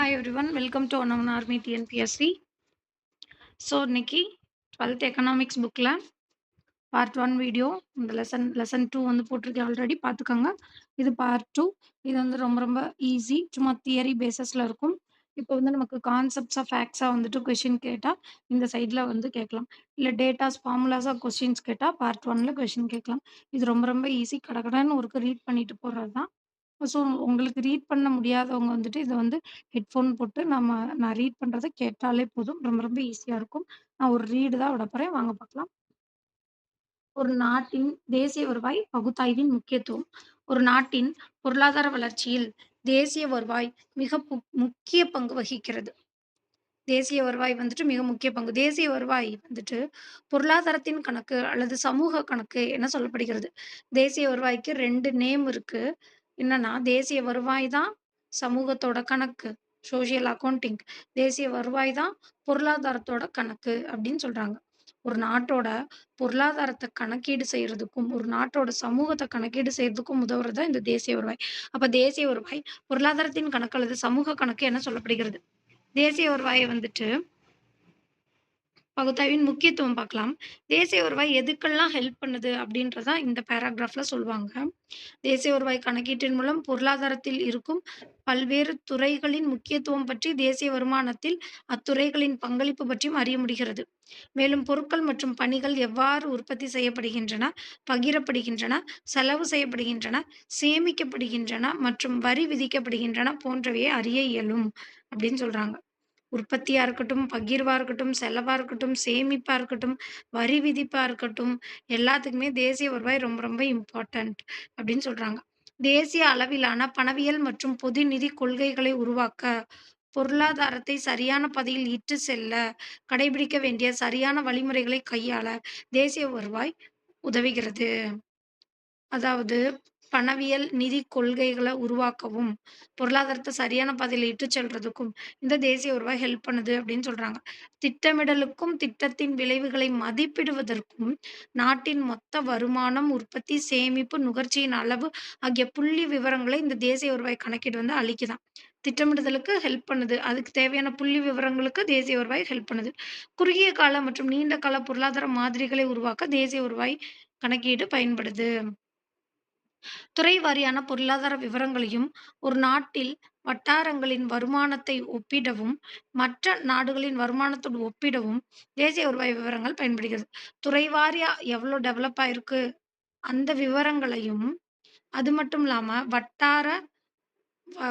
Hi everyone, welcome to Unknown Army TNPSC. So இன்னைக்கு 12th economics புக்கில் part 1 video இந்த lesson 2 வந்து போட்டிருக்கேன் ஆல்ரெடி பார்த்துக்கோங்க. இது பார்ட் 2. இது வந்து ரொம்ப ரொம்ப ஈஸி, சும்மா தியரி பேஸஸில் இருக்கும். இப்போ வந்து நமக்கு கான்செப்ட்ஸாக ஃபேக்ட்ஸாக வந்துட்டு கொஷின் கேட்டால் இந்த சைடில் வந்து கேட்கலாம். இல்லை டேட்டாஸ் ஃபார்முலாஸாக கொஸ்டின்ஸ் கேட்டால் பார்ட் 1ல் கொஷின் கேட்கலாம். இது ரொம்ப ரொம்ப ஈஸி, கடகடன்னு ஒருக்கு ரீட் பண்ணிட்டு போகிறது தான். ஸோ உங்களுக்கு ரீட் பண்ண முடியாதவங்க வந்துட்டு இத வந்து ஹெட்ஃபோன் போட்டு நான் ரீட் பண்றத கேட்டாலே போதும். ரொம்ப ரொம்ப ஈஸியா இருக்கும். நான் ஒரு ரீடு தான் விடப் போறேன். வாங்க பார்க்கலாம். ஒரு நாட்டின் தேசிய வருவாய் பகுத்தாய்வின் முக்கியத்துவம். ஒரு நாட்டின் பொருளாதார வளர்ச்சியில் தேசிய வருவாய் மிக முக்கிய பங்கு வகிக்கிறது. தேசிய வருவாய் வந்துட்டு மிக முக்கிய பங்கு. தேசிய வருவாய் வந்துட்டு பொருளாதாரத்தின் கணக்கு அல்லது சமூக கணக்கு என சொல்லப்படுகிறது. தேசிய வருவாய்க்கு 2 நேம் இருக்கு. என்னன்னா, தேசிய வருவாய் தான் சமூகத்தோட கணக்கு. Social accounting. தேசிய வருவாய் தான் பொருளாதாரத்தோட கணக்கு அப்படின்னு சொல்றாங்க. ஒரு நாட்டோட பொருளாதாரத்த கணக்கீடு செய்றதுக்கும், ஒரு நாட்டோட சமூகத்த கணக்கீடு செய்றதுக்கும் உதவுறது தான் இந்த தேசிய வருவாய். அப்ப தேசிய வருவாய் பொருளாதாரத்தின் கணக்கு அல்லது சமூக கணக்கு என சொல்லப்படுகிறது. தேசிய வருவாய வந்துட்டு பகுத்தாய்வின் முக்கியத்துவம் பார்க்கலாம். தேசிய வருவாய் எதுக்கெல்லாம் ஹெல்ப் பண்ணுது அப்படின்றத இந்த பேராகிராஃப்ல சொல்லுவாங்க. தேசிய வருவாய் கணக்கீட்டின் மூலம் பொருளாதாரத்தில் இருக்கும் பல்வேறு துறைகளின் முக்கியத்துவம் பற்றி, தேசிய வருமானத்தில் அத்துறைகளின் பங்களிப்பு பற்றியும் அறிய முடிகிறது. மேலும் பொருட்கள் மற்றும் பணிகள் எவ்வாறு உற்பத்தி செய்யப்படுகின்றன, பகிரப்படுகின்றன, செலவு செய்யப்படுகின்றன, சேமிக்கப்படுகின்றன மற்றும் வரி விதிக்கப்படுகின்றன போன்றவையை அறிய இயலும் அப்படின்னு சொல்றாங்க. உற்பத்தியா இருக்கட்டும், பகிர்வா இருக்கட்டும், செலவா இருக்கட்டும், சேமிப்பா இருக்கட்டும், வரி விதிப்பா இருக்கட்டும், எல்லாத்துக்குமே தேசிய வருவாய் ரொம்ப ரொம்ப இம்பார்ட்டன்ட் அப்படின்னு சொல்றாங்க. தேசிய அளவிலான பணவியல் மற்றும் பொது நிதி கொள்கைகளை உருவாக்க, பொருளாதாரத்தை சரியான பாதையில் இட்டு செல்ல, கடைபிடிக்க வேண்டிய சரியான வழிமுறைகளை கையாள தேசிய வருவாய் உதவுகிறது. அதாவது பணவியல், நிதி கொள்கைகள உருவாக்கவும், பொருளாதாரத்த சரியான பாதையில இட்டுச் செல்றதுக்கும் இந்த தேசிய வருவாய் ஹெல்ப் பண்ணுது அப்படின்னு சொல்றாங்க. திட்டமிடலுக்கும், திட்டத்தின் விளைவுகளை மதிப்பிடுவதற்கும், நாட்டின் மொத்த வருமானம், உற்பத்தி, சேமிப்பு, நுகர்ச்சியின் அளவு ஆகிய புள்ளி விவரங்களை இந்த தேசிய வருவாய் கணக்கீடு வந்து அளிக்குதாம். திட்டமிடுதலுக்கு ஹெல்ப் பண்ணுது. அதுக்கு தேவையான புள்ளி விவரங்களுக்கு தேசிய வருவாய் ஹெல்ப் பண்ணுது. குறுகிய கால மற்றும் நீண்ட கால பொருளாதார மாதிரிகளை உருவாக்க தேசிய வருவாய் கணக்கீடு பயன்படுது. துறை வாரியான பொருளாதார விவரங்களையும், ஒரு நாட்டில் வட்டாரங்களின் வருமானத்தை ஒப்பிடவும், மற்ற நாடுகளின் வருமானத்தோடு ஒப்பிடவும் தேசிய வருவாய் விவரங்கள் பயன்படுகிறது. துறை வாரியா எவ்வளோ டெவலப் ஆயிருக்கு, அந்த விவரங்களையும், அது மட்டும் இல்லாம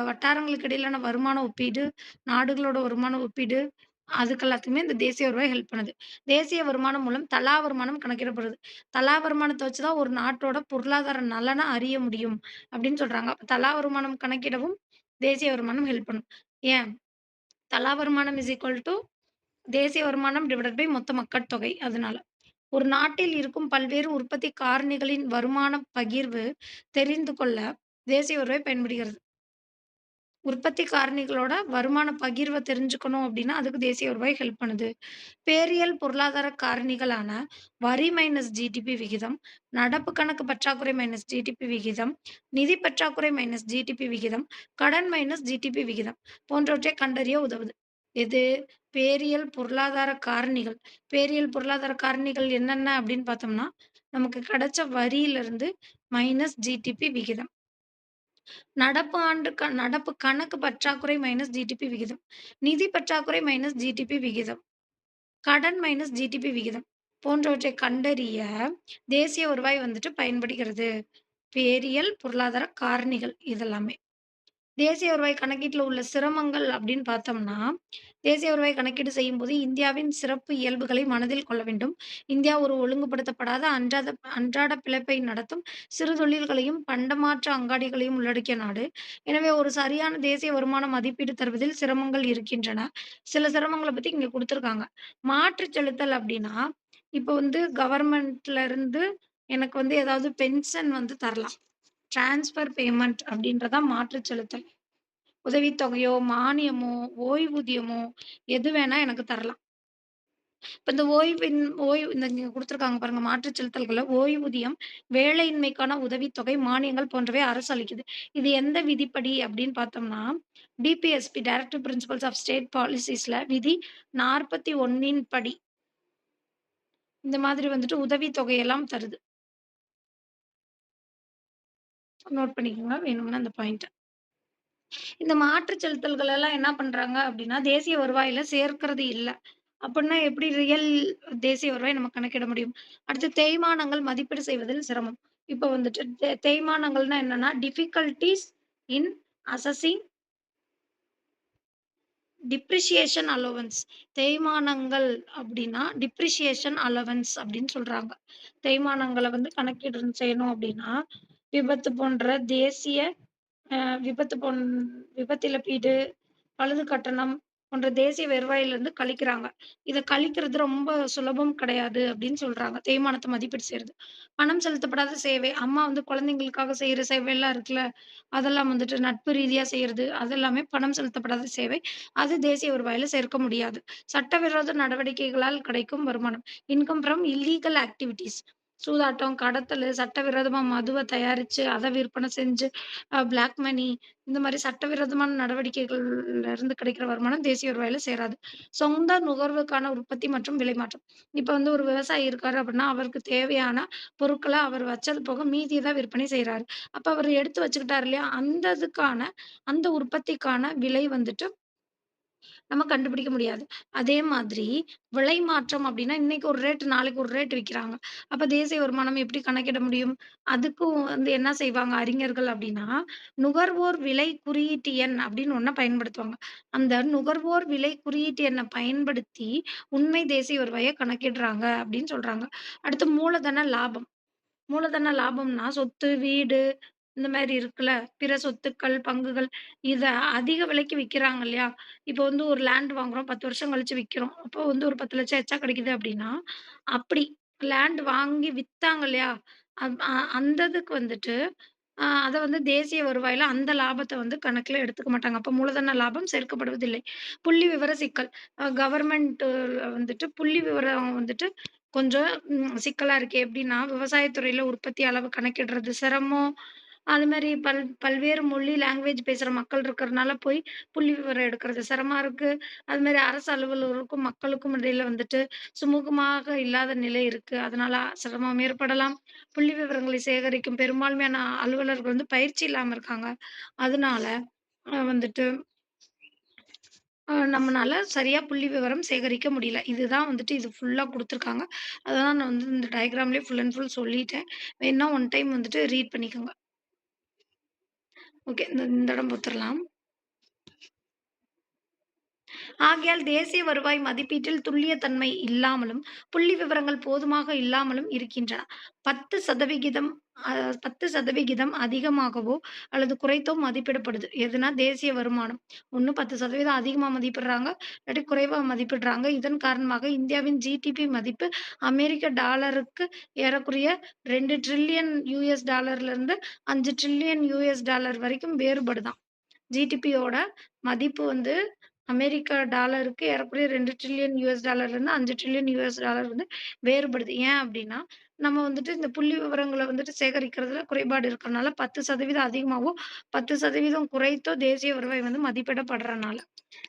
வட்டாரங்களுக்கு இடையிலான வருமான ஒப்பீடு, நாடுகளோட வருமான ஒப்பீடு, அதுக்கு எல்லாத்துக்குமே இந்த தேசிய வருவாய் ஹெல்ப் பண்ணுது. தேசிய வருமானம் மூலம் தலா வருமானம் கணக்கிடப்படுது. தலா வருமானத்த வச்சு தான் ஒரு நாட்டோட பொருளாதார நலன அறிய முடியும் அப்படின்னு சொல்றாங்க. அப்ப தலா வருமானம் கணக்கிடவும் தேசிய வருமானம் ஹெல்ப் பண்ணும். ஏன்? தலா வருமானம் இஸ் ஈக்குவல் டூ தேசிய வருமானம் டிவைடட் பை மொத்த மக்கட்தொகை. அதனால. ஒரு நாட்டில் இருக்கும் பல்வேறு உற்பத்தி காரணிகளின் வருமான பகிர்வு தெரிந்து கொள்ள தேசிய வருவாய் பயன்படுகிறது. உற்பத்தி காரணிகளோட வருமான பகிர்வ தெரிஞ்சுக்கணும் அப்டின்னா, அதுக்கு தேசிய வருவாய் ஹெல்ப் பண்ணுது. பேரியல் பொருளாதார காரணிகளான வரி மைனஸ் ஜிடிபி விகிதம், நடப்பு கணக்கு பற்றாக்குறை மைனஸ் ஜிடிபி விகிதம், நிதி பற்றாக்குறை மைனஸ் ஜிடிபி விகிதம், கடன் மைனஸ் ஜிடிபி விகிதம் போன்றவற்றை கண்டறிய உதவுது. எது? பேரியல் பொருளாதார காரணிகள். பேரியல் பொருளாதார காரணிகள் என்னென்ன அப்டின்னு பார்த்தோம்னா, நமக்கு கிடைச்ச வரியிலிருந்து மைனஸ் ஜிடிபி விகிதம். நடப்பு கணக்கு பற்றாக்குறை மைனஸ் ஜிடிபி விகிதம். நிதி பற்றாக்குறை மைனஸ் ஜிடிபி விகிதம். கடன் மைனஸ் ஜிடிபி விகிதம் போன்றவற்றை கண்டறிய தேசிய வருவாய் வந்துட்டு பயன்படுகிறது. பேரியல், பொருளாதார காரணிகள் இதெல்லாமே. தேசிய வருவாய் கணக்கீட்டுல உள்ள சிரமங்கள் அப்படின்னு பார்த்தோம்னா, தேசிய வருவாய் கணக்கீடு செய்யும்போது இந்தியாவின் சிறப்பு இயல்புகளை மனதில் கொள்ள வேண்டும். இந்தியா ஒரு ஒழுங்குபடுத்தப்படாத அன்றாட பிழைப்பை நடத்தும் சிறு தொழில்களையும், பண்டமாற்று அங்காடிகளையும் உள்ளடக்கிய நாடு. எனவே ஒரு சரியான தேசிய வருமான மதிப்பீடு தருவதில் சிரமங்கள் இருக்கின்றன. சில சிரமங்கள பத்தி இங்க குடுத்துருக்காங்க. மாற்றுச் செலுத்தல் அப்படின்னா, இப்ப வந்து கவர்மெண்ட்ல இருந்து எனக்கு வந்து ஏதாவது பென்ஷன் வந்து தரலாம். டிரான்ஸ்ஃபர் பேமெண்ட் அப்படின்றத மாற்றுச் செலுத்தல். உதவித்தொகையோ, மானியமோ, ஓய்வூதியமோ எது வேணா எனக்கு தரலாம். இப்ப இந்த ஓய்வு இந்த இங்க குடுத்துருக்காங்க பாருங்க. மாற்றுச் செலுத்தல்கள்ல ஓய்வூதியம், வேலையின்மைக்கான உதவித்தொகை, மானியங்கள் போன்றவை அரசு அளிக்குது. இது எந்த விதிப்படி அப்படின்னு பார்த்தோம்னா, DPSP directive principles of state பாலிசிஸ்ல விதி 41 படி இந்த மாதிரி வந்துட்டு உதவித்தொகையெல்லாம் தருது. நோட் பண்ணிக்கோங்க வேணும்னா அந்த பாயிண்ட்ட. இந்த மாற்றுச் செலுத்தல்கள் எல்லாம் என்ன பண்றாங்க அப்டின்னா, தேசிய வருவாயில சேர்க்கிறது இல்ல. அப்பன்னா எப்படி ரியல் தேசிய வருவாய் நம்ம கணக்கிட முடியும்? அடுத்து தேய்மானங்கள் மதிப்பீடு செய்வதில் சிரமம். இப்ப வந்துட்டு தேய்மானங்கள்னா என்னன்னா, டிஃபிகல்டீஸ் இன் அசஸிங் டிப்ரிசியேஷன் அலோவன்ஸ். தேய்மானங்கள் அப்டின்னா, டிப்ரிசியேஷன் அலவன்ஸ் அப்டின்னு சொல்றாங்க. தேய்மானங்கள வந்து கணக்கீடு செய்யணும் அப்டின்னா, விபத்து போன்ற தேசிய அ விபத்து போன் விபத்து இழப்பீடு, பழுது கட்டணம் போன்ற தேசிய வருவாயிலிருந்து கழிக்கிறாங்க. இத கழிக்கிறது ரொம்ப சுலபம் கிடையாது அப்படின்னு சொல்றாங்க. தேய்மானத்த மதிப்பீடு செய்றது. பணம் செலுத்தப்படாத சேவை. அம்மா வந்து குழந்தைங்களுக்காக செய்ற சேவைலாம் இருக்குல்ல, அதெல்லாம் வந்துட்டு நட்பு ரீதியா செய்றது, அதெல்லாமே பணம் செலுத்தப்படாத சேவை. அது தேசிய வருவாயில சேர்க்க முடியாது. சட்டவிரோத நடவடிக்கைகளால் கிடைக்கும் வருமானம். Income from illegal activities. சூதாட்டம், கடத்தலு, சட்டவிரோதமா மதுவ தயாரிச்சு, அத விற்பனை செஞ்சு, பிளாக் மனி இந்த மாரி சட்டவிரோதமான நடவடிக்கைகள்ல இருந்து கிடைக்கிற வருமானம் தேசிய வருவாயில சேராது. சொந்த நுகர்வுக்கான உற்பத்தி மற்றும் விலை மாற்றம். இப்ப வந்து ஒரு விவசாயி இருக்காரு அப்படின்னா, அவருக்கு தேவையான பொருட்கள அவர் வச்சது போக மீதிய தான் விற்பனை செய்றாரு. அப்ப அவரு எடுத்து வச்சுக்கிட்டாரு இல்லையா? அந்த இதுக்கான அந்த உற்பத்திக்கான விலை வந்துட்டு நம்ம கண்டுபிடிக்க முடியாது. அதே மாதிரி விலை மாற்றம் அப்டின்னா, இன்னைக்கு ஒரு ரேட், நாளைக்கு ஒரு ரேட் விக்கிறாங்க. அப்ப தேசிய வருமானம் எப்படி கணக்கிட முடியும்? அதுக்கும் வந்து என்ன செய்வாங்க அறிஞர்கள் அப்டின்னா, நுகர்வோர் விலை குறியீட்டு எண் அப்டின்னு ஒண்ண பயன்படுத்துவாங்க. அந்த நுகர்வோர் விலை குறியீட்டு எண்ண பயன்படுத்தி, உண்மை தேசிய வருவாய கணக்கிடுறாங்க அப்டின்னு சொல்றாங்க. அடுத்து மூலதன லாபம். மூலதன லாபம்னா, சொத்து, வீடு இந்த மாரி இருக்குல்ல. பிற சொத்துக்கள், பங்குகள் இத அதிக விலைக்கு விக்கிறாங்க இல்லையா? இப்போ வந்து ஒரு லேண்ட் வாங்குறோம். 10 வருஷம் கழிச்சு விக்கிறோம். அப்போ வந்து ஒரு 10,00,000 எச்சா கிடைக்குது அப்டின்னா, அப்படி லேண்ட் வாங்கி வித்தாங்க இல்லையா? அந்த இதுக்கு வந்துட்டு அத வந்து தேசிய வருவாயில அந்த லாபத்த வந்து கணக்குல எடுத்துக்க மாட்டாங்க. அப்ப மூலதன லாபம் சேர்க்கப்படுவதில்லை. புள்ளி விவர சிக்கல். கவர்மெண்ட் வந்துட்டு புள்ளி விவரம் வந்துட்டு கொஞ்சம் சிக்கலா இருக்கு. எப்படின்னா, விவசாயத் துறையில உற்பத்தி அளவு கணக்கிடுறது சிரமம். அது மாரி பல்வேறு மொழி, லாங்குவேஜ் பேசுற மக்கள் இருக்கிறனால போய் புள்ளி விவரம் எடுக்கிறது சிரமமா இருக்கு. அது மாரி அரசு அலுவலருக்கும், மக்களுக்கும் இடையில வந்துட்டு சுமூகமாக இல்லாத நிலை இருக்கு. அதனால சிரமம் ஏற்படலாம். புள்ளி விவரங்களை சேகரிக்கும் பெரும்பான்மையான அலுவலர்கள் வந்து பயிற்சி இல்லாம இருக்காங்க. அதனால வந்துட்டு நம்மனால சரியா புள்ளி விவரம் சேகரிக்க முடியல. இதுதான் வந்துட்டு இது ஃபுல்லா குடுத்துருக்காங்க. அததான் நான் வந்து இந்த டயகிராம்லயே ஃபுல் அண்ட் ஃபுல் சொல்லிட்டேன். வேணுனா ஒன் டைம் வந்துட்டு ரீட் பண்ணிக்கோங்க. ஓகே. இந்த இடம் பாத்துரலாம். ஆகையால் தேசிய வருவாய் மதிப்பீட்டில் துல்லியத்தன்மை இல்லாமலும், புள்ளி விவரங்கள் போதுமாக இல்லாமலும் இருக்கின்றன. 10% அ 10% அதிகமாகவோ அல்லது குறைத்தோ மதிப்பிடப்படுது. எதுனா தேசிய வருமானம். ஒண்ணு 10% அதிகமா மதிப்பிடுறாங்க, இல்லாட்டி குறைவா மதிப்பிடுறாங்க. இதன் காரணமாக இந்தியாவின் ஜிடிபி மதிப்பு அமெரிக்க டாலருக்கு ஏறக்குறைய 2 டிரில்லியன் யுஎஸ் டாலர்லேருந்து 5 டிரில்லியன் யுஎஸ் டாலர் வரைக்கும் வேறுபடுதாம். ஜிடிபியோட மதிப்பு வந்து அமெரிக்கா டாலருக்கு ஏறக்குறைய 2 டிரில்லியன் யுஎஸ் டாலர்லேருந்து 5 டிரில்லியன் யுஎஸ் டாலர் வந்து வேறுபடுது. ஏன் அப்டின்னா, நம்ம வந்துட்டு இந்த புள்ளி விவரங்கள வந்துட்டு சேகரிக்கிறதுல குறைபாடு இருக்கறனால 10% அதிகமாவோ, 10% குறைத்தோ தேசிய வருவாய் வந்து மதிப்பிடப்படுறனால.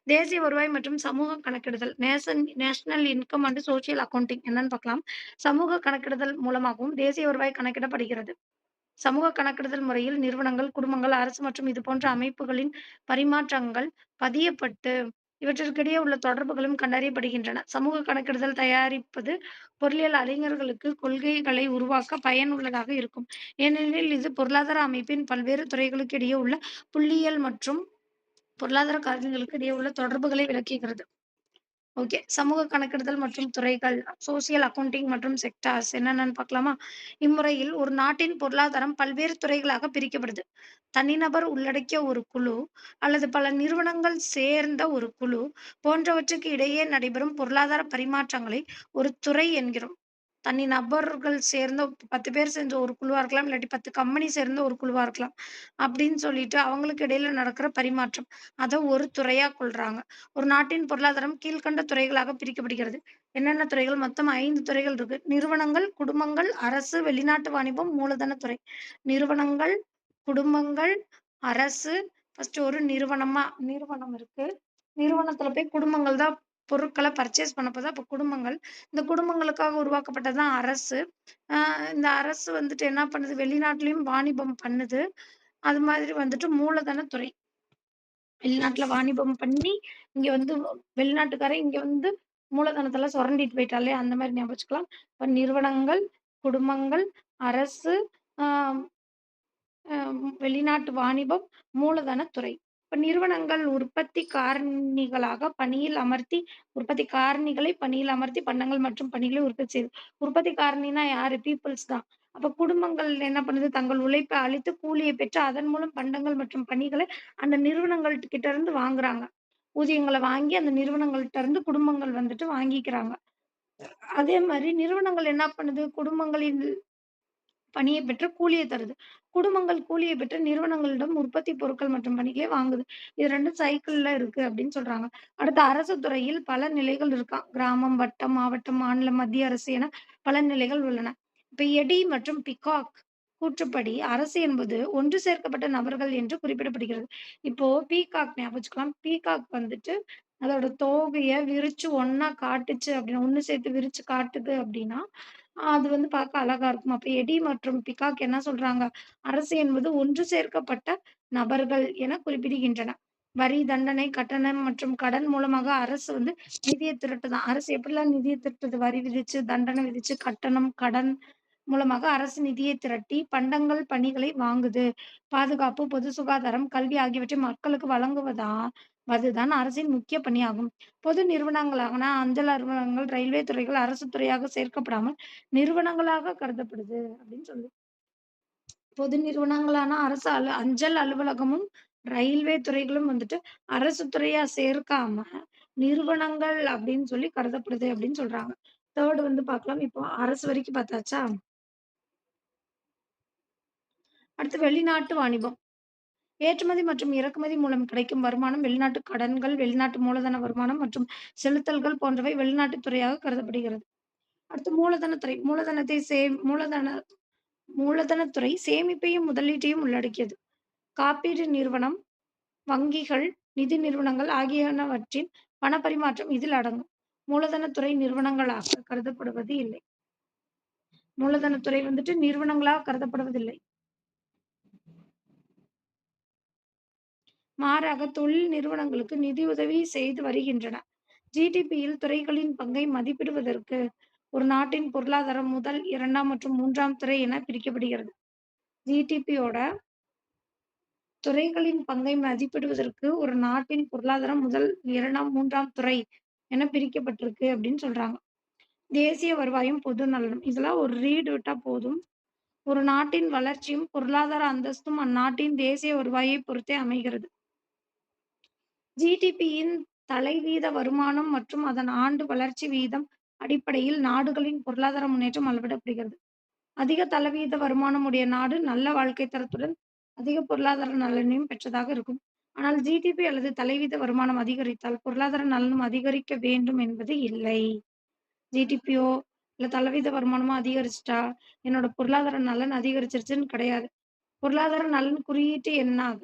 தேசிய வருவாய் மற்றும் சமூக கணக்கெடுதல் national income and social accounting என்னன்னு பார்க்கலாம். சமூக கணக்கெடுதல் மூலமாகவும் தேசிய வருவாய் கணக்கிடப்படுகிறது. சமூக கணக்கெடுத்தல் முறையில் நிறுவனங்கள், குடும்பங்கள், அரசு மற்றும் இதுபோன்ற அமைப்புகளின் பரிமாற்றங்கள் பதியப்பட்டு, இவற்றிற்கிடையே உள்ள தொடர்புகளும் கண்டறியப்படுகின்றன. சமூக கணக்கெடுத்தல் தயாரிப்பது பொருளியல் அறிஞர்களுக்கு கொள்கைகளை உருவாக்க பயனுள்ளதாக இருக்கும். ஏனெனில் இது பொருளாதார அமைப்பின் பல்வேறு துறைகளுக்கு இடையே உள்ள புள்ளியியல் மற்றும் பொருளாதார காரணிகளுக்கு இடையே உள்ள தொடர்புகளை விளக்குகிறது. ஓகே. சமூக கணக்கெடுத்தல் மற்றும் துறைகள், சோசியல் அக்கவுண்டிங் மற்றும் செக்டார்ஸ் என்னென்னன்னு பார்க்கலாமா? இம்முறையில் ஒரு நாட்டின் பொருளாதாரம் பல்வேறு துறைகளாக பிரிக்கப்படுது. தனிநபர் உள்ளடக்கிய ஒரு குழு அல்லது பல நிறுவனங்கள் சேர்ந்த ஒரு குழு போன்றவற்றுக்கு இடையே நடைபெறும் பொருளாதார பரிமாற்றங்களை ஒரு துறை என்கிறோம். தனி நபர்கள் சேர்ந்த 10 பேர் சேர்ந்த ஒரு குழுவா இருக்கலாம். இல்லாட்டி 10 கம்பெனி சேர்ந்த ஒரு குழுவா இருக்கலாம். அப்படின்னு சொல்லிட்டு அவங்களுக்கு இடையில நடக்கிற பரிமாற்றம். அத ஒரு துறையா கொள்றாங்க. ஒரு நாட்டின் பொருளாதாரம் கீழ்க்கண்ட துறைகளாக பிரிக்கப்படுகிறது. என்னென்ன துறைகள்? மொத்தம் 5 துறைகள் இருக்கு. நிறுவனங்கள், குடும்பங்கள், அரசு, வெளிநாட்டு வாணிபம், மூலதனத்துறை. நிறுவனங்கள், குடும்பங்கள், அரசு. ஃபர்ஸ்ட் ஒரு நிறுவனம் இருக்கு. நிறுவனத்துல போய் குடும்பங்கள் தான் பொருட்கள பர்ச்சேஸ் பண்ண போது, அப்ப குடும்பங்கள். இந்த குடும்பங்களுக்காக உருவாக்கப்பட்டது தான் அரசு. அ இந்த அரசு வந்துட்டு என்ன பண்ணுது? வெளிநாட்டிலயும் வாணிபம் பண்ணுது. அது மாதிரி வந்துட்டு மூலதனத்துறை. வெளிநாட்ல வாணிபம் பண்ணி, இங்க வந்து வெளிநாட்டுக்காரன் இங்க வந்து மூலதனத்தெல்லாம் சுரண்டிட்டு போயிட்டான் இல்லையா? அந்த மாரி ஞாபகம் வச்சுக்கலாம். இப்ப நிறுவனங்கள், குடும்பங்கள், அரசு, அ அ வெளிநாட்டு வாணிபம், மூலதனத்துறை. இப்ப நிறுவனங்கள் உற்பத்தி காரணிகளாக பணியில் அமர்த்தி உற்பத்தி காரணிகளை பணியில் அமர்த்தி பண்டங்கள் மற்றும் பணிகளை உற்பத்தி செய்யுது. உற்பத்தி காரணினா யாரு? பீப்பிள்ஸ் தான். அப்ப குடும்பங்கள் என்ன பண்ணுது? தங்கள் உழைப்பை அளித்து கூலியை பெற்று அதன் மூலம் பண்டங்கள் மற்றும் பணிகளை அந்த நிறுவனங்கள்ட்ட இருந்து வாங்குறாங்க. ஊதியங்கள வாங்கி அந்த நிறுவனங்கள்ட்ட இருந்து குடும்பங்கள் வந்துட்டு வாங்கிக்கிறாங்க. அதே மாரி நிறுவனங்கள் என்ன பண்ணுது? குடும்பங்களின் பணிய பெற்று கூலிய தருது. குடும்பங்கள் கூலிய பெற்று நிறுவனங்களிடம் உற்பத்தி பொருட்கள் மற்றும் பணிகளை வாங்குது. இது 2ம் சைக்கிள்ல இருக்கு அப்படின்னு சொல்றாங்க. அடுத்து அரசு துறையில் பல நிலைகள் இருக்காம். கிராமம், வட்டம், மாவட்டம், மாநிலம், மத்திய அரசு என பல நிலைகள் உள்ளன. இப்ப எடி மற்றும் பிகாக் கூற்றுப்படி அரசு என்பது ஒன்று சேர்க்கப்பட்ட நபர்கள் என்று குறிப்பிடப்படுகிறது. இப்போ பீகாக் ஞாபகம் வச்சுக்கலாம். பீகாக் வந்துட்டு அதோட தோகைய விரிச்சு ஒண்ணா காட்டுச்சு அப்படின்னா, ஒண்ணு சேர்த்து விரிச்சு காட்டுது அப்படின்னா, அது வந்து பார்க்க அழகா இருக்கும். அப்ப எடி மற்றும் பிகாக் என்ன சொல்றாங்க? அரசு என்பது ஒன்று சேர்க்கப்பட்ட நபர்கள் என குறிப்பிடுகின்றன. வரி, தண்டனை, கட்டணம் மற்றும் கடன் மூலமாக அரசு வந்து நிதிய திரட்டுதாம். அரசு எப்படிலாம் நிதிய திரட்டுது? வரி விதிச்சு, தண்டனை விதிச்சு, கட்டணம், கடன் மூலமாக அரசு நிதியை திரட்டி பண்டங்கள், பணிகளை வாங்குது. பாதுகாப்பு, பொது சுகாதாரம், கல்வி ஆகியவற்றை மக்களுக்கு வதுதான் அரசின் முக்கிய பணியாகும். பொது நிறுவனங்களான அஞ்சல் அலுவலகங்கள், ரயில்வே துறைகள் அரசு துறையாக சேர்க்கப்படாமல் நிறுவனங்களாக கருதப்படுது அப்படின்னு சொல்லு. பொது நிறுவனங்களான அரசு அஞ்சல் அலுவலகமும், ரயில்வே துறைகளும் வந்துட்டு அரசு துறையா சேர்க்காம நிறுவனங்கள் அப்படின்னு சொல்லி கருதப்படுது அப்படின்னு சொல்றாங்க. 3 வந்து பார்க்கலாம். இப்போ அரசு வரைக்கும் பார்த்தாச்சா? அடுத்து வெளிநாட்டு வாணிபம். ஏற்றுமதி மற்றும் இறக்குமதி மூலம் கிடைக்கும் வருமானம், வெளிநாட்டு கடன்கள், வெளிநாட்டு மூலதன வருமானம் மற்றும் செலுத்தல்கள் போன்றவை வெளிநாட்டுத் துறையாக கருதப்படுகிறது. அடுத்து மூலதனத்துறை. மூலதனத்துறை சேமிப்பையும், முதலீட்டையும் உள்ளடக்கியது. காப்பீடு நிறுவனம், வங்கிகள், நிதி நிறுவனங்கள் ஆகியனவற்றின் பணப்பரிமாற்றம் இதில் அடங்கும். மூலதனத்துறை நிறுவனங்களாக கருதப்படுவது இல்லை. மூலதனத்துறை வந்துட்டு நிறுவனங்களாக கருதப்படுவதில்லை. மாறாக தொழில் நிறுவனங்களுக்கு நிதியுதவி செய்து வருகின்றன. ஜிடிபியில் துறைகளின் பங்கை மதிப்பிடுவதற்கு ஒரு நாட்டின் பொருளாதாரம் முதல், 2ஆம் மற்றும் 3ஆம் துறை என பிரிக்கப்படுகிறது. ஜிடிபியோட துறைகளின் பங்கை மதிப்பிடுவதற்கு ஒரு நாட்டின் பொருளாதாரம் முதல், 2ஆம், 3ஆம் துறை என பிரிக்கப்பட்டிருக்கு அப்படின்னு சொல்றாங்க. தேசிய வருவாயும், பொது நலனும். இதெல்லாம் ஒரு ரீட் விட்டா போதும். ஒரு நாட்டின் வளர்ச்சியும், பொருளாதார அந்தஸ்தும் அந்நாட்டின் தேசிய வருவாயைப் பொறுத்தே அமைகிறது. ஜிடிபியின் தலைவீத வருமானம் மற்றும் அதன் ஆண்டு வளர்ச்சி வீதம் அடிப்படையில் நாடுகளின் பொருளாதார முன்னேற்றம் அளவிடப்படுகிறது. அதிக தலைவீத வருமானம் உடைய நாடு நல்ல வாழ்க்கை தரத்துடன் அதிக பொருளாதார நலனையும் பெற்றதாக இருக்கும். ஆனால் ஜிடிபி அல்லது தலைவீத வருமானம் அதிகரித்தால் பொருளாதார நலனும் அதிகரிக்க வேண்டும் என்பது இல்லை. ஜிடிபியோ இல்ல தலைவீத வருமானமோ அதிகரிச்சுட்டா என்னோட பொருளாதார நலன் அதிகரிச்சிருச்சுன்னு கிடையாது. பொருளாதார நலன் குறியீட்டு எண்ணாக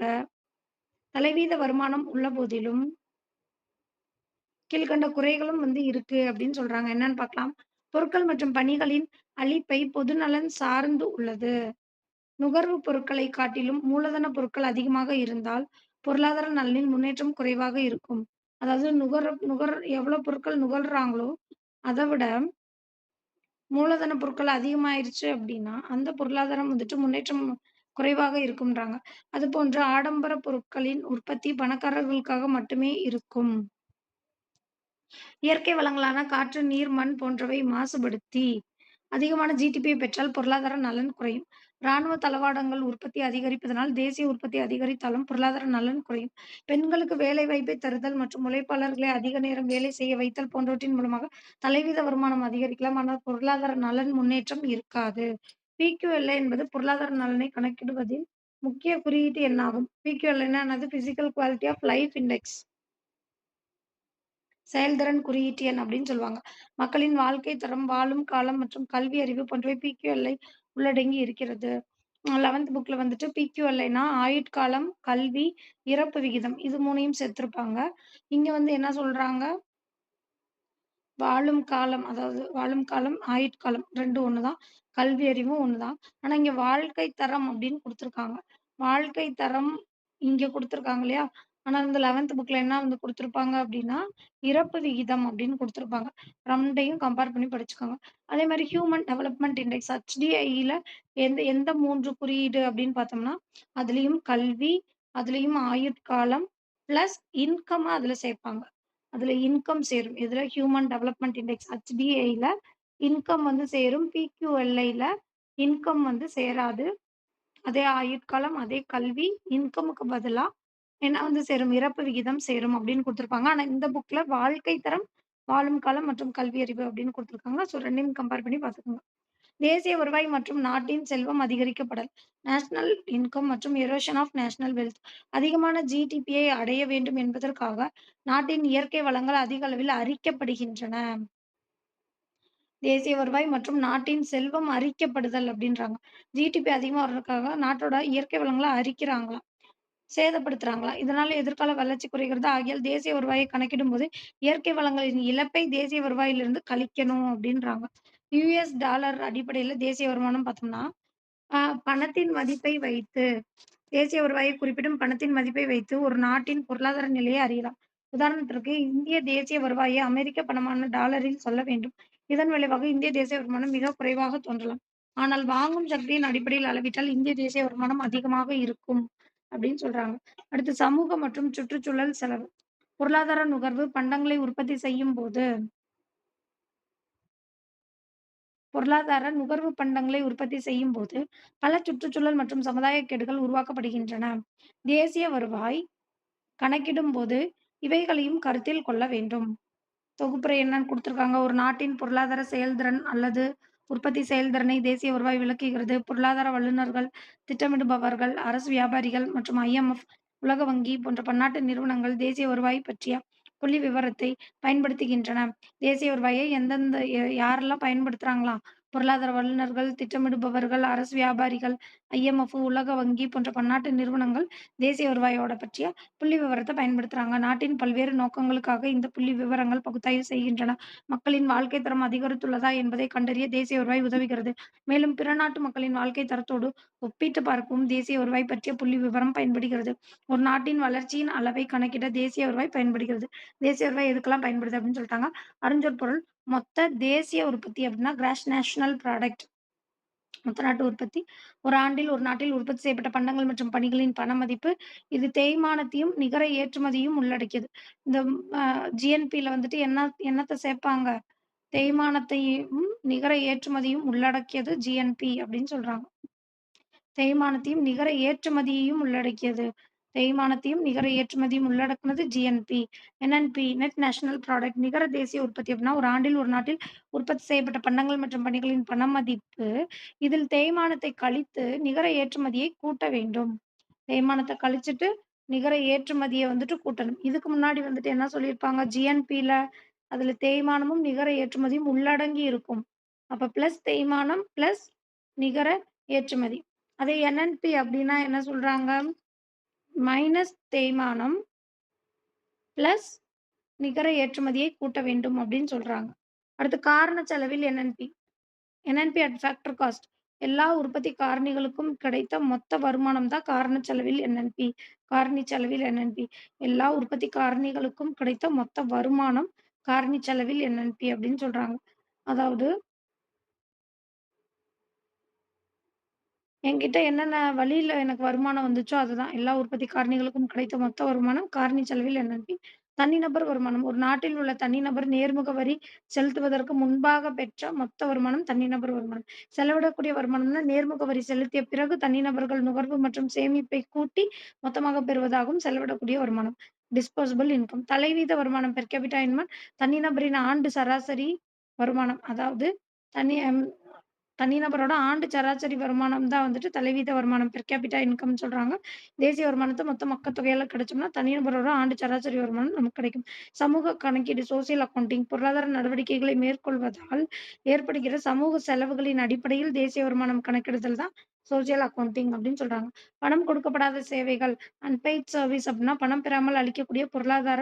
தலைவீத வருமானம் உள்ள போதிலும் கீழ்க்கண்ட குறைகளும் வந்து இருக்கு அப்படின்னு சொல்றாங்க. என்னன்னு பார்க்கலாம். பொருட்கள் மற்றும் பணிகளின் அளிப்பை பொதுநலன் சார்ந்து உள்ளது. நுகர்வுப் பொருட்களைக் காட்டிலும் மூலதன பொருட்கள் அதிகமாக இருந்தால், பொருளாதார நலனில் முன்னேற்றம் குறைவாக இருக்கும். அதாவது நுகர் நுகர் எவ்வளோ பொருட்கள் நுகர்றாங்களோ, அத விட மூலதன பொருட்கள் அதிகமாயிருச்சு அப்படின்னா, அந்த பொருளாதாரம் வந்துட்டு முன்னேற்றம் குறைவாக இருக்கும்ன்றாங்க. அதுபோன்று ஆடம்பர பொருட்களின் உற்பத்தி பணக்காரர்களுக்காக மட்டுமே இருக்கும். இயற்கை வளங்களான காற்று, நீர், மண் போன்றவை மாசுபடுத்தி அதிகமான ஜிடிபியை பெற்றால் பொருளாதார நலன் குறையும். ராணுவ தளவாடங்கள் உற்பத்தி அதிகரிப்பதனால் தேசிய உற்பத்தி அதிகரித்தாலும் பொருளாதார நலன் குறையும். பெண்களுக்கு வேலைவாய்ப்பை தருதல் மற்றும் உழைப்பாளர்களை அதிக நேரம் வேலை செய்ய வைத்தல் போன்றவற்றின் மூலமாக தலைவீத வருமானம் அதிகரிக்கலாம். ஆனால் பொருளாதார நலன் முன்னேற்றம் இருக்காது. பிக்யூஎல்ஏ என்பது பொருளாதார நலனை கணக்கிடுவதில் முக்கிய குறியீட்டு எண்ணாகும். பிக்யூஎல்ஏ என்னது? Physical quality of life index. செயல்திறன் குறியீட்டு எண் அப்படின்னு சொல்லுவாங்க. மக்களின் வாழ்க்கை தரம், வாழும் காலம் மற்றும் கல்வி அறிவு போன்றவை பிக்யூஎல்ஐ உள்ளடங்கி இருக்கிறது. 11த் புக்ல வந்துட்டு பிக்யூஎல்ஐனா ஆயுட்காலம், கல்வி, இறப்பு விகிதம் இது 3யும் சேர்த்திருப்பாங்க. இங்க வந்து என்ன சொல்றாங்க? வாழும் காலம், அதாவது வாழும் காலம், ஆயுட்காலம் 2ம் ஒண்ணு தான். கல்வி அறிவும் ஒண்ணு தான். ஆனா, இங்க வாழ்க்கை தரம் அப்படின்னு குடுத்துருக்காங்க. வாழ்க்கை தரம் இங்க குடுத்துருக்காங்க இல்லையா? ஆனா, இந்த 11த் புக்ல என்ன வந்து குடுத்துருப்பாங்க அப்படின்னா, இறப்பு விகிதம் அப்படின்னு குடுத்துருப்பாங்க. 2யும் கம்பேர் பண்ணி படிச்சுக்கோங்க. அதே மாரி ஹியூமன் டெவலப்மென்ட் இண்டெக்ஸ் HDIல எந்த எந்த 3 குறியீடு அப்படின்னு பார்த்தோம்னா, அதுலயும் கல்வி, அதுலயும் ஆயுட்காலம், பிளஸ் இன்கம் அதுல சேர்ப்பாங்க. அதுல இன்கம் சேரும். எதுல? ஹியூமன் டெவலப்மென்ட் இண்டெக்ஸ் HDIல இன்கம் வந்து சேரும். பிக்யூஎல்ஐல இன்கம் வந்து சேராது. அதே ஆயுட்காலம், அதே கல்வி, இன்கமுக்கு பதிலா என்ன வந்து சேரும்? இறப்பு விகிதம் சேரும் அப்படின்னு குடுத்துருப்பாங்க. ஆனா இந்த புக்ல வாழ்க்கை தரம், வாழும் காலம் மற்றும் கல்வி அறிவு அப்படின்னு குடுத்துருக்காங்க. ஸோ 2யும் கம்பேர் பண்ணி பார்த்துக்கோங்க. தேசிய வருவாய் மற்றும் நாட்டின் செல்வம் அதிகரிக்கப்படல். நேஷனல் இன்கம் மற்றும் எரோஷன் ஆஃப் நேஷனல் வெல்த். அதிகமான ஜிடிபியை அடைய வேண்டும் என்பதற்காக நாட்டின் இயற்கை வளங்கள் அதிக அளவில் அரிக்கப்படுகின்றன. தேசிய வருவாய் மற்றும் நாட்டின் செல்வம் அரிக்கப்படுதல் அப்படின்றாங்க. ஜிடிபி அதிகமா வர்றதுக்காக நாட்டோட இயற்கை வளங்கள அரிக்கிறாங்களாம். சேதப்படுத்துறாங்களாம். இதனால எதிர்கால வளர்ச்சி குறைகிறது. ஆகையால் தேசிய வருவாயை கணக்கிடும்போது, இயற்கை வளங்களின் இழப்பை தேசிய வருவாயிலிருந்து கழிக்கணும் அப்படின்றாங்க. யுஎஸ் டாலர் அடிப்படையில தேசிய வருமானம் பார்த்தோம்னா, அ பணத்தின் மதிப்பை வைத்து தேசிய வருவாயை குறிப்பிடும் பணத்தின் மதிப்பை வைத்து ஒரு நாட்டின் பொருளாதார நிலையை அறியலாம். உதாரணத்திற்கு, இந்திய தேசிய வருவாயை அமெரிக்க பணமான டாலரில் சொல்ல வேண்டும். இதன் விளைவாக இந்திய தேசிய வருமானம் மிக குறைவாக தோன்றலாம். ஆனால் வாங்கும் சக்தியின் அடிப்படையில் அளவிட்டால் இந்திய தேசிய வருமானம் அதிகமாக இருக்கும் அப்படின்னு சொல்றாங்க. அடுத்து சமூக மற்றும் சுற்றுச்சூழல் செலவு. பொருளாதார நுகர்வு பண்டங்களை உற்பத்தி செய்யும்போது பொருளாதார நுகர்வு பண்டங்களை உற்பத்தி செய்யும்போது பல சுற்றுச்சூழல் மற்றும் சமுதாய கேடுகள் உருவாக்கப்படுகின்றன. தேசிய வருவாய் கணக்கிடும்போது இவைகளையும் கருத்தில் கொள்ள வேண்டும். தொகுப்புரை என்னன்னு குடுத்துருக்காங்க. ஒரு நாட்டின் பொருளாதார செயல்திறன் அல்லது உற்பத்தி செயல்திறனை தேசிய வருவாய் விளக்குகிறது. பொருளாதார வல்லுநர்கள், திட்டமிடுபவர்கள், அரசு வியாபாரிகள் மற்றும் IMF, உலக வங்கி போன்ற பன்னாட்டு நிறுவனங்கள் தேசிய வருவாய் பற்றிய புள்ளிவிவரத்தை பயன்படுத்துகின்றன. தேசிய வருவாயை எந்தெந்த யாரெல்லாம் பயன்படுத்துறாங்களாம்? பொருளாதார வல்லுநர்கள், திட்டமிடுபவர்கள், அரசு வியாபாரிகள், IMF, உலக வங்கி போன்ற பன்னாட்டு நிறுவனங்கள் தேசிய வருவாயோட பற்றிய புள்ளிவிவரத்த பயன்படுத்துறாங்க. நாட்டின் பல்வேறு நோக்கங்களுக்காக இந்த புள்ளி விவரங்கள் பகுத்தாய்வு செய்கின்றன. மக்களின் வாழ்க்கை தரம் அதிகரித்துள்ளதா என்பதை கண்டறிய தேசிய வருவாய் உதவுகிறது. மேலும் பிற நாட்டு மக்களின் வாழ்க்கை தரத்தோடு ஒப்பிட்டு பார்க்கவும் தேசிய வருவாய் பற்றிய புள்ளி விவரம் பயன்படுகிறது. ஒரு நாட்டின் வளர்ச்சியின் அளவை கணக்கிட தேசிய வருவாய் பயன்படுகிறது. தேசிய வருவாய் எதுக்கெல்லாம் பயன்படுது அப்படின்னு சொல்லிட்டாங்க. அருஞ்சொற்பொருள் மொத்த தேசிய உற்பத்தி அப்படின்னா கிராஸ் நேஷனல் ப்ராடக்ட். மொத்த நாட்டு உற்பத்தி. ஒரு ஆண்டில் ஒரு நாட்டில் உற்பத்தி செய்யப்பட்ட பண்டங்கள் மற்றும் பணிகளின் பண மதிப்பு. இது தேய்மானத்தையும், நிகர ஏற்றுமதியும் உள்ளடக்கியது. இந்த அ ஜிஎன்பில வந்துட்டு என்னத்த சேர்ப்பாங்க? தேய்மானத்தையும், நிகர ஏற்றுமதியும் உள்ளடக்கியது ஜிஎன்பி அப்படின்னு சொல்றாங்க. தேய்மானத்தையும், நிகர ஏற்றுமதியையும் உள்ளடக்கியது. தேய்மானத்தையும், நிகர ஏற்றுமதியும் உள்ளடக்குனது GNP. NNP net national product நிகர தேசிய உற்பத்தி அப்படின்னா, ஒரு ஆண்டில் ஒரு நாட்டில் உற்பத்தி செய்யப்பட்ட பண்டங்கள் மற்றும் பணிகளின் பண மதிப்பு. இதில் தேய்மானத்தை கழித்து நிகர ஏற்றுமதியை கூட்ட வேண்டும். தேய்மானத்த கழிச்சுட்டு நிகர ஏற்றுமதிய வந்துட்டு கூட்டணும். இதுக்கு முன்னாடி வந்துட்டு என்ன சொல்லியிருப்பாங்க? ஜிஎன்பில அதுல தேய்மானமும், நிகர ஏற்றுமதியும் உள்ளடங்கி இருக்கும். அப்ப பிளஸ் தேய்மானம், பிளஸ் நிகர ஏற்றுமதி. அதே என்என்பி அப்டின்னா என்ன சொல்றாங்க? மைனஸ் தேய்மானம், பிளஸ் நிகர ஏற்றுமதியை கூட்ட வேண்டும் அப்டின்னு சொல்றாங்க. அடுத்து காரண செலவில் NNP. NNP at factor cost. எல்லா உற்பத்தி காரணிகளுக்கும் கிடைத்த மொத்த வருமானம் தான் காரண செலவில் என்என்பி. காரணி செலவில் என்என்பி. எல்லா உற்பத்தி காரணிகளுக்கும் கிடைத்த மொத்த வருமானம் காரணி செலவில் என்என்பி அப்டின்னு சொல்றாங்க. அதாவது என்கிட்ட என்னென்ன வழியில எனக்கு வருமானம் வந்துச்சோ அதுதான். எல்லா உற்பத்தி காரணிகளுக்கும் கிடைத்த மொத்த வருமானம் காரணி செலவில் என்என்பி. தனிநபர் வருமானம். ஒரு நாட்டில் உள்ள தனிநபர் நேர்முக வரி செலுத்துவதற்கு முன்பாக பெற்ற மொத்த வருமானம் தனிநபர் வருமானம். செலவிடக்கூடிய வருமானம்னா, நேர்முக வரி செலுத்திய பிறகு தனிநபர்கள் நுகர்வு மற்றும் சேமிப்பை கூட்டி மொத்தமாக பெறுவதாகும் செலவிடக்கூடிய வருமானம். Disposable income. தலைவீத வருமானம் பெர் கேபிட்டா இன்கம் தனிநபரின் ஆண்டு சராசரி வருமானம். அதாவது தனி தனிநபரோட ஆண்டு சராசரி வருமானம் தான் வந்துட்டு தலைவீத வருமானம் பெர் கேபிட்டா இன்கம்னு சொல்றாங்க. தேசிய வருமானத்த மொத்த மக்கள் தொகையால கிடைச்சோம்னா, தனிநபரோட ஆண்டு சராசரி வருமானம் நமக்கு கிடைக்கும். சமூக கணக்கீடு சோசியல் அக்கவுண்டிங் பொருளாதார நடவடிக்கைகளை மேற்கொள்வதால் ஏற்படுகிற சமூக செலவுகளின் அடிப்படையில் தேசிய வருமானம் கணக்கிடுதல் தான் சோசியல் அக்கவுண்டிங் அப்படின்னு சொல்றாங்க. பணம் கொடுக்கப்படாத சேவைகள் அன்பெய்ட் சர்வீஸ் அப்படின்னா, பணம் பெறாமல் அளிக்கக்கூடிய பொருளாதார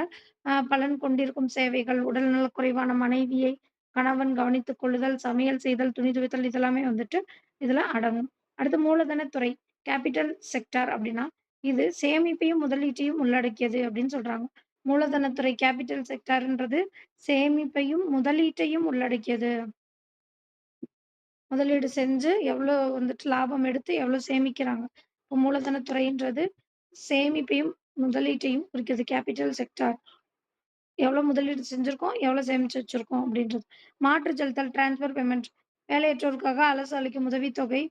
பலன் கொண்டிருக்கும் சேவைகள். உடல்நலக்குறைவான மனைவியை கணவன் கவனித்துக் கொள்ளுதல், சமையல் செய்தல், துணி துவைத்தல் இதெல்லாமே வந்துட்டு இதுல அடங்கும். அடுத்து மூலதனத்துறை கேபிட்டல் செக்டார் அப்படின்னா, இது சேமிப்பையும், முதலீட்டையும் உள்ளடக்கியது அப்படின்னு சொல்றாங்க. மூலதனத்துறை கேபிட்டல் செக்டார்ன்றது சேமிப்பையும், முதலீட்டையும் உள்ளடக்கியது. முதலீடு செஞ்சு எவ்வளோ வந்துட்டு லாபம் எடுத்து எவ்வளோ சேமிக்கிறாங்க. இப்போ மூலதனத்துறைன்றது சேமிப்பையும், முதலீட்டையும் குறிக்குது. Capital sector. எவ்வளோ முதலீடு செஞ்சிருக்கோம், எவ்வளோ சேமிச்சு வச்சிருக்கோம் அப்படின்றது. மாற்றுச் செலுத்தல் டிரான்ஸ்ஃபர் பேமெண்ட் வேலையற்றோருக்காக அரசு அளிக்கும் உதவித்தொகை,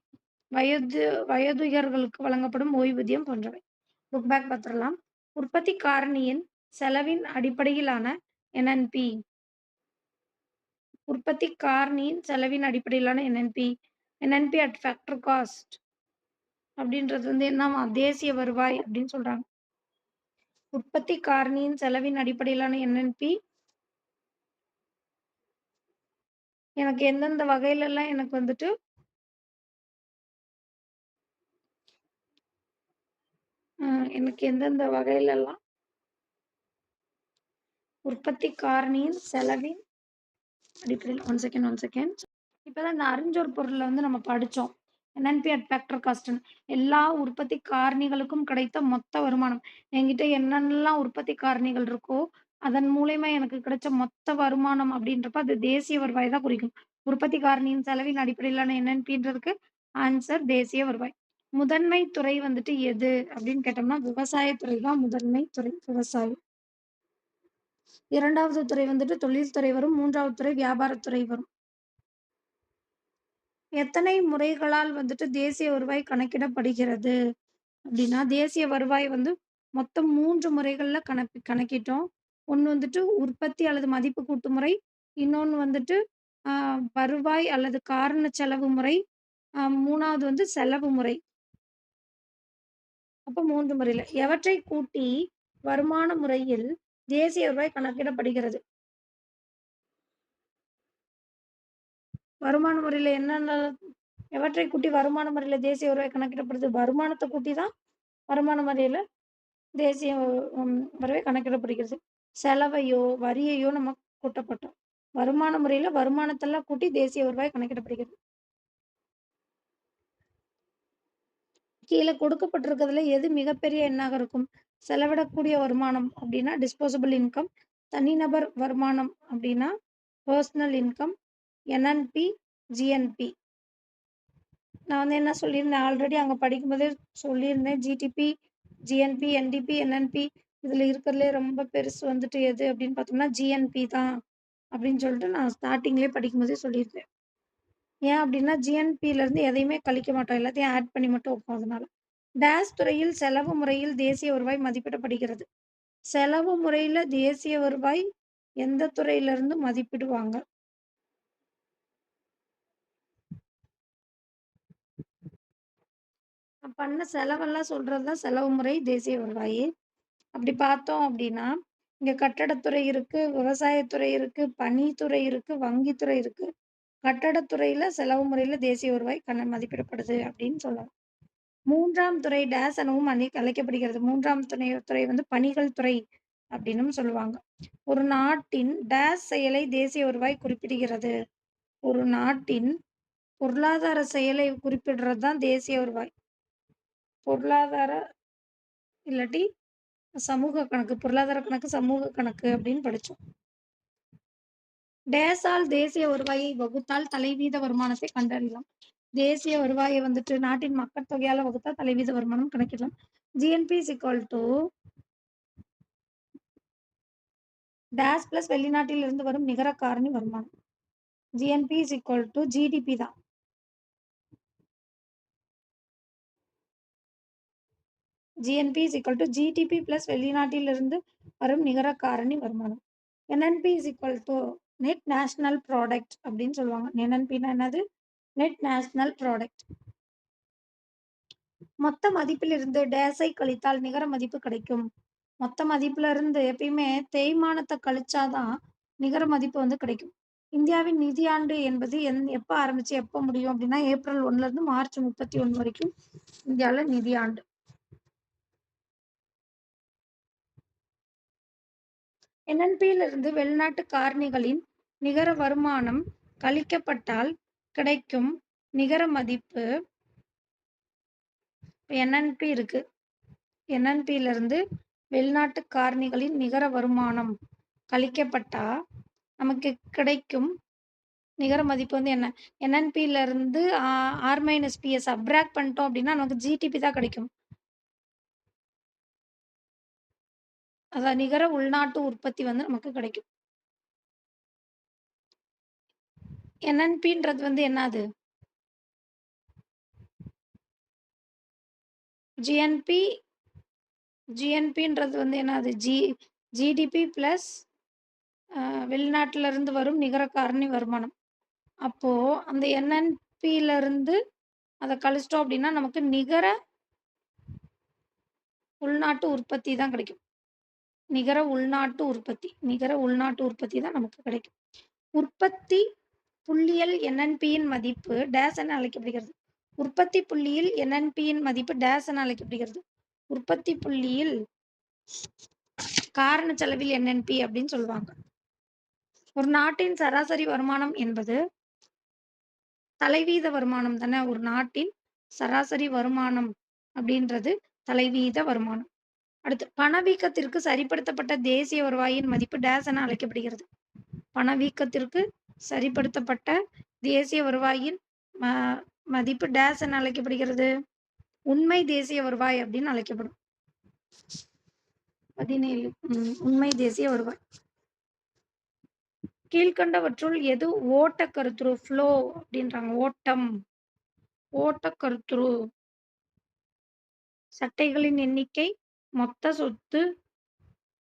வயது வயதுயர்களுக்கு வழங்கப்படும் ஓய்வூதியம் போன்றவை. புக் பேக் பார்த்துறலாம். உற்பத்தி காரணியின் செலவின் அடிப்படையிலான என்என்பி. உற்பத்தி காரணியின் செலவின் அடிப்படையிலான NNP. NNP at factor cost அப்படின்றது வந்து என்னவா தேசிய வருவாய் அப்படின்னு சொல்றாங்க. உற்பத்தி காரணியின் செலவின் அடிப்படையிலான என்என்பி எனக்கு எந்தெந்த வகையிலலாம் எனக்கு வந்துட்டு எனக்கு எந்தெந்த வகையிலலாம் உற்பத்தி காரணியின் செலவின் அடிப்படையில் ஒன் செகண்ட். இப்பதான் இந்த அறிஞ்சொர் பொருள்ல வந்து நம்ம படிச்சோம். என்என்பி அட் ஃபேக்டர் காஸ்ட்ன்னு. எல்லா உற்பத்தி காரணிகளுக்கும் கிடைத்த மொத்த வருமானம். என்கிட்ட என்னென்னலாம் உற்பத்தி காரணிகள் இருக்கோ, அதன் மூலியமா எனக்கு கிடைச்ச மொத்த வருமானம் அப்படின்றப்ப, அது தேசிய வருவாய் தான் குறிக்கும். உற்பத்தி காரணியின் செலவின் அடிப்படையிலான என்என்பின்றதுக்கு ஆன்சர் தேசிய வருவாய். முதன்மை துறை வந்துட்டு எது அப்படின்னு கேட்டோம்னா, விவசாயத்துறை தான் முதன்மை துறை விவசாயம். 2வது துறை வந்துட்டு தொழில்துறை வரும். 3வது துறை வியாபாரத்துறை வரும். எத்தனை முறைகளால் வந்துட்டு தேசிய வருவாய் கணக்கிடப்படுகிறது? அப்படின்னா, தேசிய வருவாய் வந்து மொத்தம் 3 முறைகள்ல கணக்கிட்டோம். ஒண்ணு வந்துட்டு உற்பத்தி அல்லது மதிப்பு கூட்டு முறை. இன்னொன்னு வந்துட்டு அ வருவாய் அல்லது காரண செலவு முறை. 3வது வந்து செலவு முறை. அப்ப 3 முறையில. எவற்றை கூட்டி வருமான முறையில் தேசிய வருவாய் கணக்கிடப்படுகிறது? வருமான முறையில என்னென்ன எவற்றை கூட்டி வருமான முறையில தேசிய வருவாய் கணக்கிடப்படுது? வருமானத்த கூட்டி தான் வருமான முறையில தேசிய வருவாய் கணக்கிடப்படுகிறது. செலவையோ, வரியையோ நம்ம கூட்டப்பட்டோம். வருமான முறையில வருமானத்தெல்லாம் கூட்டி தேசிய வருவாய் கணக்கிடப்படுகிறது. கீழ கொடுக்கப்பட்டிருக்கிறதுல எது மிகப்பெரிய எண்ணாக இருக்கும்? செலவிடக்கூடிய வருமானம் அப்டின்னா, டிஸ்போசபிள் இன்கம். தனிநபர் வருமானம் அப்டின்னா, பெர்சனல் இன்கம். NNP, GNB. நான் வந்து என்ன சொல்லியிருந்தேன், ஆல்ரெடி அங்க படிக்கும்போதே சொல்லியிருந்தேன். ஜிடிபி, ஜிஎன்பி, என்டிபி, என்என்பி இதுல இருக்கிறதுலயே ரொம்ப பெருசு வந்துட்டு எது அப்படின்னு பார்த்தோம்னா, ஜிஎன்பி தான் அப்படின்னு சொல்லிட்டு நான் ஸ்டார்ட்டிங்லயே படிக்கும்போதே சொல்லியிருந்தேன். ஏன் அப்படின்னா, ஜிஎன்பில இருந்து எதையுமே கழிக்க மாட்டோம். எல்லாத்தையும் ஆட் பண்ணி மட்டும் வைப்போம் அதனால. டேஸ் துறையில் செலவு முறையில் தேசிய வருவாய் மதிப்பிடப்படுகிறது. செலவு முறையில தேசிய வருவாய் எந்த துறையிலிருந்து மதிப்பிடுவாங்க? நான் பண்ண செலவெல்லாம் சொல்றது தான் செலவு முறை, தேசிய வருவாய். அப்படி பார்த்தோம் அப்படின்னா, இங்க கட்டடத்துறை இருக்கு, விவசாயத்துறை இருக்கு, பணித்துறை இருக்கு, வங்கித்துறை இருக்கு. கட்டடத்துறையில செலவு முறையில தேசிய வருவாய் மதிப்பிடப்படுது அப்படின்னு சொல்லலாம். 3ஆம் துறை டேஸ் எனவும் அழைக்கப்படுகிறது. 3ஆம் துறை வந்து பணிகள் துறை அப்படின்னும் சொல்லுவாங்க. ஒரு நாட்டின் டேஸ் செயலை தேசிய வருவாய் குறிப்பிடுகிறது. ஒரு நாட்டின் பொருளாதார செயலை குறிப்பிடுறது தான் தேசிய வருவாய். பொருளாதார இல்லாட்டி சமூக கணக்கு, பொருளாதார கணக்கு, சமூக கணக்கு அப்படின்னு படிச்சோம். டேஸால் தேசிய வருவாயை வகுத்தால் தலைவீத வருமானத்தை கண்டறியலாம். தேசிய வருவாயை வந்துட்டு நாட்டின் மக்கள் தொகையால வகுத்தா தலைவீத வருமானம் கணக்கிடலாம். GNP is equal to dash plus வெளிநாட்டிலிருந்து வரும் நிகர காரணி வருமானம். GNP is equal to GDP தான். GNP is equal to GDP plus வெளிநாட்டிலிருந்து வரும் நிகர காரணி வருமானம். NNP is equal to net national product அப்படின்னு சொல்லுவாங்க. என்என்பின்னா என்னது? Net national product. மொத்த மதிப்பிலிருந்து டேஸை கழித்தால் நிகர மதிப்பு கிடைக்கும். மொத்த மதிப்புல இருந்து எப்பயுமே தேய்மானத்தை கழிச்சாதான் நிகர மதிப்பு வந்து கிடைக்கும். இந்தியாவின் நிதியாண்டு என்பது எப்ப ஆரம்பிச்சு எப்ப முடியும் அப்படின்னா ஏப்ரல் 1ல இருந்து மார்ச் 31 வரைக்கும் இந்தியாவில நிதியாண்டு. என்என்பியில இருந்து வெளிநாட்டு காரணிகளின் நிகர வருமானம் கழிக்கப்பட்டால் கிடைக்கும் நிகர மதிப்பு. என்என்பி இருக்கு. என்என்பியில இருந்து வெளிநாட்டு காரணிகளின் நிகர வருமானம் கழிக்கப்பட்டா நமக்கு கிடைக்கும் நிகர மதிப்பு வந்து என்ன? என்என்பியில இருந்து R-PS சப்ட்ராக்ட் பண்ணிட்டோம் அப்படின்னா நமக்கு ஜிடிபி தான் கிடைக்கும். அதான் நிகர உள்நாட்டு உற்பத்தி வந்து நமக்கு கிடைக்கும். என்என்பின்றது வந்து என்னது? ஜிஎன்பின்றது வந்து என்னது? ஜிடிபி பிளஸ் வெளிநாட்டுல இருந்து வரும் நிகர காரணி வருமானம். அப்போ அந்த என்என்பியில இருந்து அதை கழிச்சிட்டோம் அப்படின்னா நமக்கு நிகர உள்நாட்டு உற்பத்தி தான் கிடைக்கும். நிகர உள்நாட்டு உற்பத்தி தான் நமக்கு கிடைக்கும். உற்பத்தி புள்ளியில் என்என்பியின் மதிப்பு டேஸ் என அழைக்கப்படுகிறது. உற்பத்தி புள்ளியில் என்என்பியின் மதிப்பு டேஸ் என அழைக்கப்படுகிறது. உற்பத்தி புள்ளியில் காரண செலவில் என்என்பி அப்படின்னு சொல்லுவாங்க. ஒரு நாட்டின் சராசரி வருமானம் என்பது தலைவீத வருமானம் தானே. ஒரு நாட்டின் சராசரி வருமானம் அப்படின்றது தலைவீத வருமானம். அடுத்து பணவீக்கத்திற்கு சரிப்படுத்தப்பட்ட தேசிய வருவாயின் மதிப்பு டேஸ் என அழைக்கப்படுகிறது. பணவீக்கத்திற்கு சரிப்படுத்தப்பட்ட தேசிய வருவாயின் மதிப்பு டேஸ் என அழைக்கப்படுகிறது. உண்மை தேசிய வருவாய் அப்படின்னு அழைக்கப்படும். 17 உண்மை தேசிய வருவாய். கீழ்கண்டவற்றுள் எது ஓட்ட கருத்துரு? ஃப்ளோ அப்படின்றாங்க. ஓட்ட கருத்துரு. சட்டைகளின் எண்ணிக்கை, மொத்த சொத்து,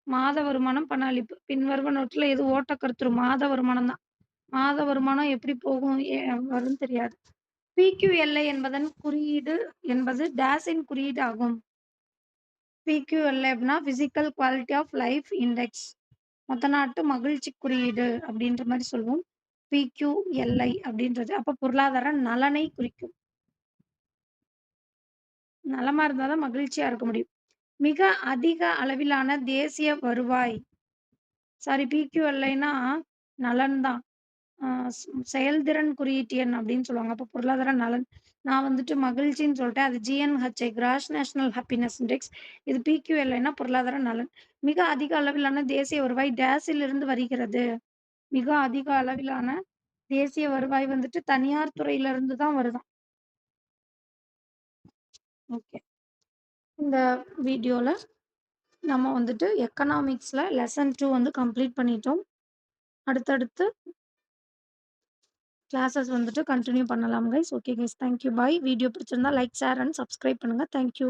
மாத வருமானம், பண அளிப்பு. பின்வருவனவற்றில் எது ஓட்ட கருத்துரு? மாத வருமானம் தான். மாத வருமானம் எப்படி போகும் வரும்னு தெரியாது. PQLI என்பதன் குறியீடு என்பது டேஸின் குறியீடு ஆகும். PQLI அப்படின்னா physical quality of life index. மொத்த நாட்டு மகிழ்ச்சி குறியீடு அப்படின்ற மாதிரி சொல்லுவோம். PQLI அப்படின்றது அப்ப பொருளாதார நலனை குறிக்கும். நலமா இருந்தாதான் மகிழ்ச்சியா இருக்க முடியும். மிக அதிக அளவிலான தேசிய வருவாய். PQLIனா நலன் தான். செயல்திறன் குறியீட்டு எண் அப்படின்னு சொல்லுவாங்க. அப்ப பொருளாதார நலன். நான் வந்துட்டு மகிழ்ச்சின்னு சொல்லிட்டேன். அது GNHI cross national happiness index. இது PQLIனா பொருளாதார நலன். மிக அதிக அளவிலான தேசிய வருவாய் டேஸில் இருந்து வருகிறது. மிக அதிக அளவிலான தேசிய வருவாய் வந்துட்டு தனியார் துறையில இருந்து தான் வருதாம். ஓகே. இந்த வீடியோல நம்ம வந்துட்டு எக்கனாமிக்ஸ்ல லெசன் 2 வந்து கம்ப்ளீட் பண்ணிட்டோம். அடுத்தடுத்து கிளாஸஸ் வந்துட்டு கண்டினியூ பண்ணலாம் guys. Okay guys, thank you. Bye. Video பிடிச்சிருந்தா லைக், ஷேர் அண்ட் சப்ஸ்கிரைப் பண்ணுங்க. Thank you.